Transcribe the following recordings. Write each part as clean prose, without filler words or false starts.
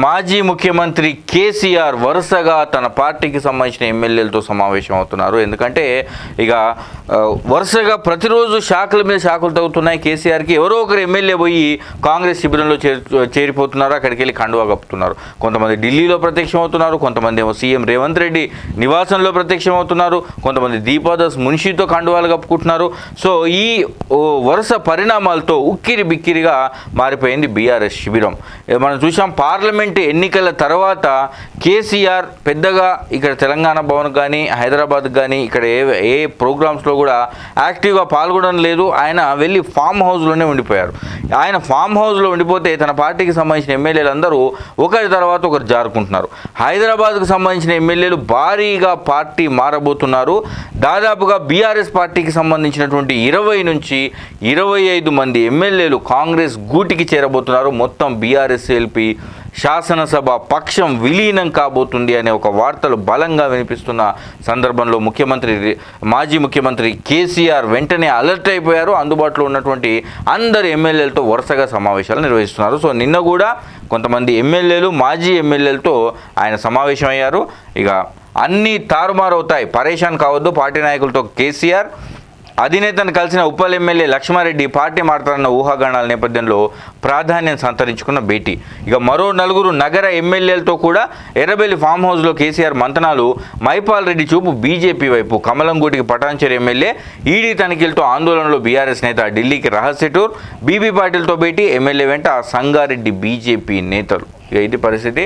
మాజీ ముఖ్యమంత్రి కేసీఆర్ వరుసగా తన పార్టీకి సంబంధించిన ఎమ్మెల్యేలతో సమావేశం అవుతున్నారు. ఎందుకంటే ఇక వరుసగా ప్రతిరోజు శాఖల మీద శాఖలు తగ్గుతున్నాయి. కేసీఆర్కి ఎవరో ఒకరు ఎమ్మెల్యే పోయి కాంగ్రెస్ శిబిరంలో చేరిపోతున్నారు. అక్కడికి వెళ్ళి కండువా కప్పుతున్నారు. కొంతమంది ఢిల్లీలో ప్రత్యక్షం అవుతున్నారు, కొంతమంది ఏమో సీఎం రేవంత్ రెడ్డి నివాసంలో ప్రత్యక్షం అవుతున్నారు, కొంతమంది దీపాదాస్ మున్షితో కండువాలు కప్పుకుంటున్నారు. సో ఈ వరుస పరిణామాలతో ఉక్కిరి బిక్కిరిగా మారిపోయింది బీఆర్ఎస్ శిబిరం. మనం చూసాం పార్లమెంట్ ఎన్నికల తర్వాత కేసీఆర్ పెద్దగా ఇక్కడ తెలంగాణ భవన్ కానీ హైదరాబాద్ కానీ ఇక్కడ ఏ ప్రోగ్రామ్స్లో కూడా యాక్టివ్గా పాల్గొనడం లేదు. ఆయన వెళ్ళి ఫామ్ హౌస్లోనే ఉండిపోయారు. ఆయన ఫామ్ హౌస్లో ఉండిపోతే తన పార్టీకి సంబంధించిన ఎమ్మెల్యేలు అందరూ ఒకరి తర్వాత ఒకరు జారుకుంటున్నారు. హైదరాబాద్కు సంబంధించిన ఎమ్మెల్యేలు భారీగా పార్టీ మారబోతున్నారు. దాదాపుగా బీఆర్ఎస్ పార్టీకి సంబంధించినటువంటి 20 నుంచి 25 మంది ఎమ్మెల్యేలు కాంగ్రెస్ గూటికి చేరబోతున్నారు. మొత్తం బీఆర్ఎస్ ఎల్పీ శాసనసభ పక్షం విలీనం కాబోతుంది అనే ఒక వార్తలు బలంగా వినిపిస్తున్న సందర్భంలో మాజీ ముఖ్యమంత్రి కేసీఆర్ వెంటనే అలర్ట్ అయిపోయారు. అందుబాటులో ఉన్నటువంటి అందరు ఎమ్మెల్యేలతో వరుసగా సమావేశాలు నిర్వహిస్తున్నారు. సో నిన్న కూడా కొంతమంది ఎమ్మెల్యేలు మాజీ ఎమ్మెల్యేలతో ఆయన సమావేశం అయ్యారు. ఇక అన్నీ తారుమారవుతాయి, పరేషాన్ కావద్దు పార్టీ నాయకులతో కేసీఆర్. అధినేతను కలిసిన ఉప్పల్ ఎమ్మెల్యే లక్ష్మారెడ్డి పార్టీ మారుతారన్న ఊహాగానాల నేపథ్యంలో ప్రాధాన్యం సంతరించుకున్న భేటీ. ఇక మరో 4 నగర ఎమ్మెల్యేలతో కూడా ఎర్రబెల్లి ఫామ్ హౌస్లో కేసీఆర్ మంతనాలు. మైపాల్ రెడ్డి చూపు బీజేపీ వైపు. కమలంగూటికి పటాన్చెరు ఎమ్మెల్యే ఈడీ తనిఖీలతో ఆందోళనలో బీఆర్ఎస్ నేత ఢిల్లీకి రహస్య టూర్. బీబీ పాటిల్తో భేటీ. ఎమ్మెల్యే వెంట సంగారెడ్డి బీజేపీ నేతలు. ఇక ఇది పరిస్థితి.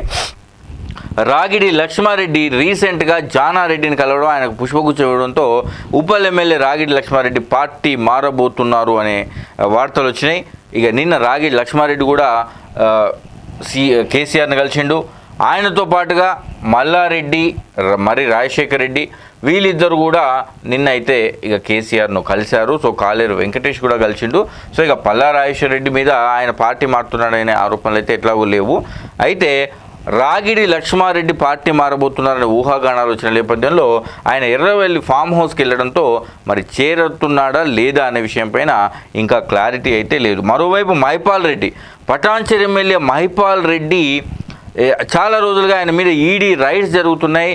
రాగిడి లక్ష్మారెడ్డి రీసెంట్గా జానారెడ్డిని కలవడం, ఆయనకు పుష్పగుచ్చ ఇవ్వడంతో ఉప్పల్ ఎమ్మెల్యే రాగిడి లక్ష్మారెడ్డి పార్టీ మారబోతున్నారు అనే వార్తలు వచ్చినాయి. ఇక నిన్న రాగిడి లక్ష్మారెడ్డి కూడా కేసీఆర్ని కలిసిండు. ఆయనతో పాటుగా మల్లారెడ్డి, మరి రాజశేఖర్ రెడ్డి వీళ్ళిద్దరు కూడా నిన్న అయితే ఇక కేసీఆర్ను కలిశారు. సో కాలేరు వెంకటేష్ కూడా కలిసిండు. సో ఇక పల్లా రాజశేఖర్ రెడ్డి మీద ఆయన పార్టీ మారుతున్నాడనే ఆరోపణలు అయితే ఎట్లాగూ లేవు. అయితే రాగిడి లక్ష్మారెడ్డి పార్టీ మారబోతున్నారనే ఊహాగానాలు వచ్చిన నేపథ్యంలో ఆయన ఎర్రవెల్లి ఫామ్ హౌస్కి వెళ్ళడంతో మరి చేరుతున్నాడా లేదా అనే విషయంపైన ఇంకా క్లారిటీ అయితే లేదు. మరోవైపు మైపాల్ రెడ్డి, పటాన్చెరు ఎమ్మెల్యే మైపాల్ రెడ్డి చాలా రోజులుగా ఆయన మీద ఈడీ రైడ్స్ జరుగుతున్నాయి.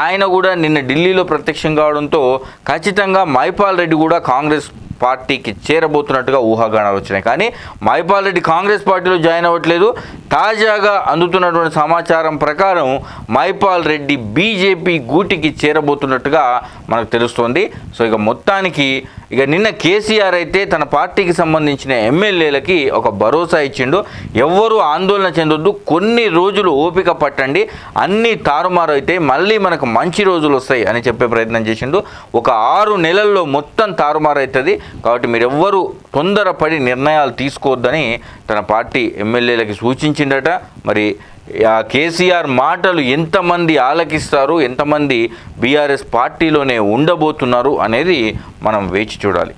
ఆయన కూడా నిన్న ఢిల్లీలో ప్రత్యక్షం కావడంతో ఖచ్చితంగా మైపాల్ రెడ్డి కూడా కాంగ్రెస్ పార్టీకి చేరబోతున్నట్టుగా ఊహాగానాలు వచ్చినాయి. కానీ మైపాల్ రెడ్డి కాంగ్రెస్ పార్టీలో జాయిన్ అవ్వట్లేదు. తాజాగా అందుతున్నటువంటి సమాచారం ప్రకారం మైపాల్ రెడ్డి బీజేపీ గూటికి చేరబోతున్నట్టుగా మనకు తెలుస్తోంది. సో ఇక మొత్తానికి ఇక నిన్న కేసీఆర్ అయితే తన పార్టీకి సంబంధించిన ఎమ్మెల్యేలకి ఒక భరోసా ఇచ్చిండు. ఎవ్వరూ ఆందోళన చెందొద్దు, కొన్ని రోజులు ఓపిక పట్టండి, అన్నీ తారుమారు అయితే మళ్ళీ మనకు మంచి రోజులు వస్తాయి అని చెప్పే ప్రయత్నం చేసిండు. ఒక 6 నెలల్లో మొత్తం తారుమారు అవుతుంది. కాబట్టి మీరెవ్వరూ తొందరపడి నిర్ణయాలు తీసుకోవద్దని తన పార్టీ ఎమ్మెల్యేలకి సూచించిండట. మరి ఆ కేసీఆర్ మాటలు ఎంతమంది ఆలకిస్తారు, ఎంతమంది బీఆర్ఎస్ పార్టీలోనే ఉండబోతున్నారు అనేది మనం వేచి చూడాలి.